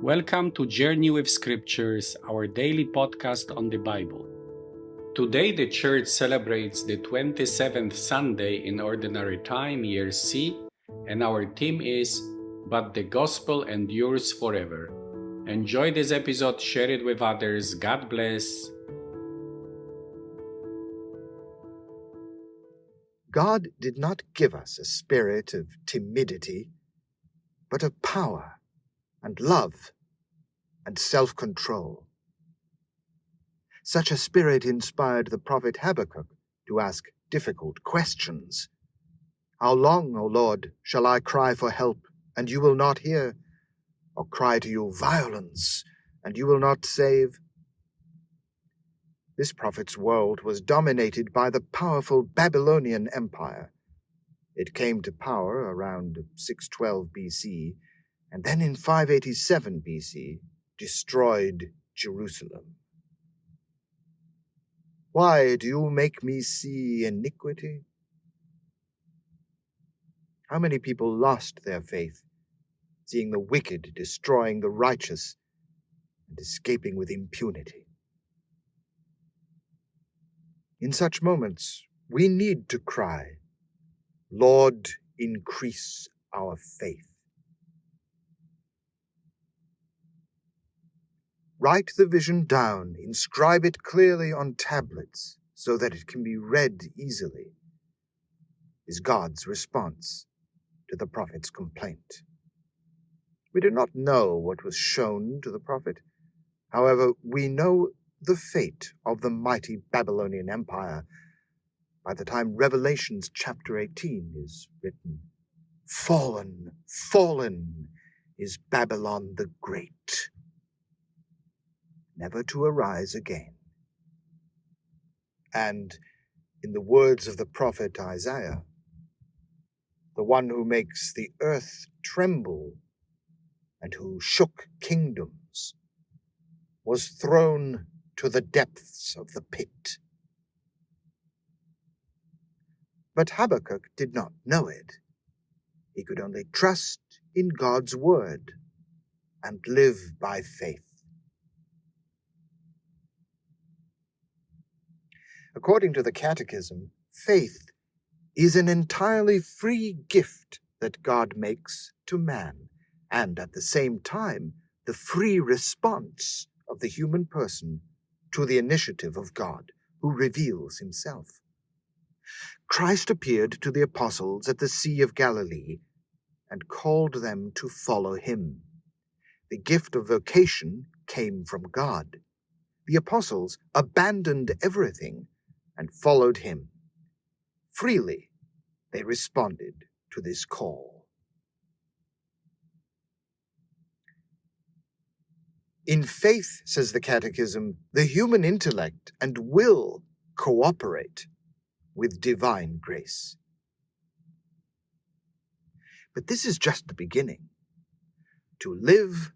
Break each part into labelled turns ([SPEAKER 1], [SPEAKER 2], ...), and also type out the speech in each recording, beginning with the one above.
[SPEAKER 1] Welcome to Journey with Scriptures, our daily podcast on the Bible. Today the Church celebrates the 27th Sunday in Ordinary Time, Year C, and our theme is, But the Gospel Endures Forever. Enjoy this episode, share it with others. God bless.
[SPEAKER 2] God did not give us a spirit of timidity, but of power and love and self-control. Such a spirit inspired the prophet Habakkuk to ask difficult questions. How long, O Lord, shall I cry for help, and you will not hear, or cry to you violence, and you will not save? This prophet's world was dominated by the powerful Babylonian Empire. It came to power around 612 BC, and then in 587 BC destroyed Jerusalem. Why do you make me see iniquity? How many people lost their faith, seeing the wicked destroying the righteous and escaping with impunity? In such moments, we need to cry, Lord, increase our faith. Write the vision down, inscribe it clearly on tablets so that it can be read easily, is God's response to the prophet's complaint. We do not know what was shown to the prophet. However, we know the fate of the mighty Babylonian Empire by the time Revelations chapter 18 is written. Fallen, fallen is Babylon the Great, never to arise again. And in the words of the prophet Isaiah, the one who makes the earth tremble and who shook kingdoms was thrown to the depths of the pit. But Habakkuk did not know it. He could only trust in God's word and live by faith. According to the Catechism, faith is an entirely free gift that God makes to man, and at the same time, the free response of the human person to the initiative of God, who reveals himself. Christ appeared to the apostles at the Sea of Galilee and called them to follow him. The gift of vocation came from God. The apostles abandoned everything and followed him. Freely, they responded to this call. In faith, says the Catechism, the human intellect and will cooperate with divine grace. But this is just the beginning. To live,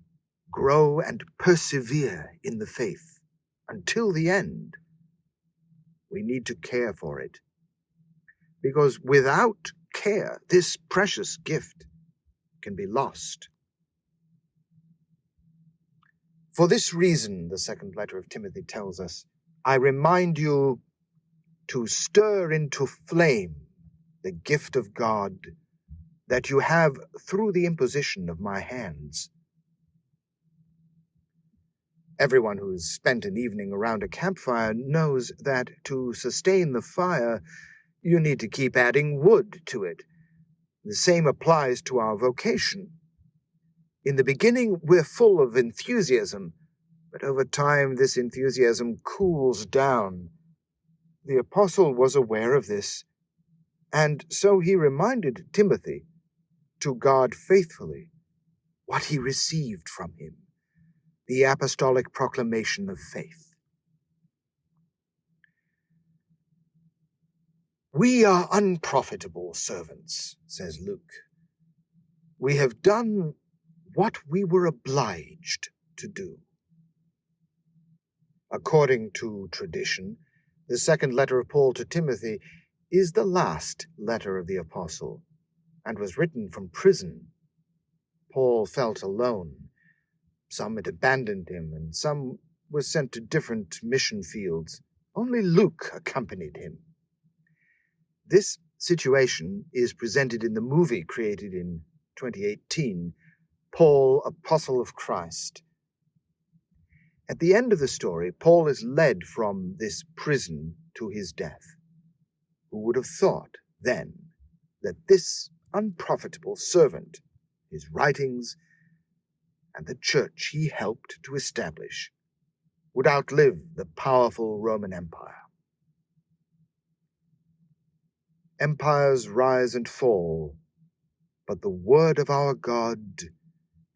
[SPEAKER 2] grow, and persevere in the faith until the end, we need to care for it. Because without care, this precious gift can be lost. For this reason, the second letter of Timothy tells us, I remind you to stir into flame the gift of God that you have through the imposition of my hands. Everyone who's spent an evening around a campfire knows that to sustain the fire, you need to keep adding wood to it. The same applies to our vocation. In the beginning, we're full of enthusiasm, but over time this enthusiasm cools down. The apostle was aware of this, and so he reminded Timothy to guard faithfully what he received from him, the apostolic proclamation of faith. We are unprofitable servants, says Luke. We have done what we were obliged to do. According to tradition, the second letter of Paul to Timothy is the last letter of the apostle and was written from prison. Paul felt alone Some had abandoned him, and some were sent to different mission fields. Only Luke accompanied him. This situation is presented in the movie created in 2018, Paul, Apostle of Christ. At the end of the story, Paul is led from this prison to his death. Who would have thought then that this unprofitable servant, his writings, and the church he helped to establish, would outlive the powerful Roman Empire? Empires rise and fall, but the word of our God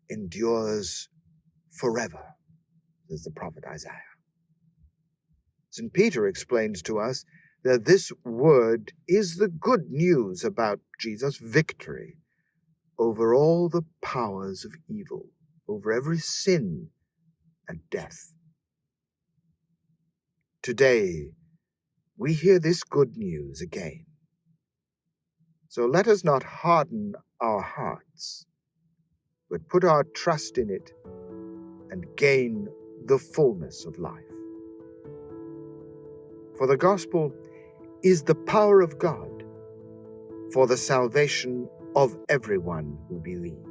[SPEAKER 2] endures forever, says the prophet Isaiah. St. Peter explains to us that this word is the good news about Jesus' victory over all the powers of evil, over every sin and death. Today, we hear this good news again. So let us not harden our hearts, but put our trust in it and gain the fullness of life. For the gospel is the power of God for the salvation of everyone who believes.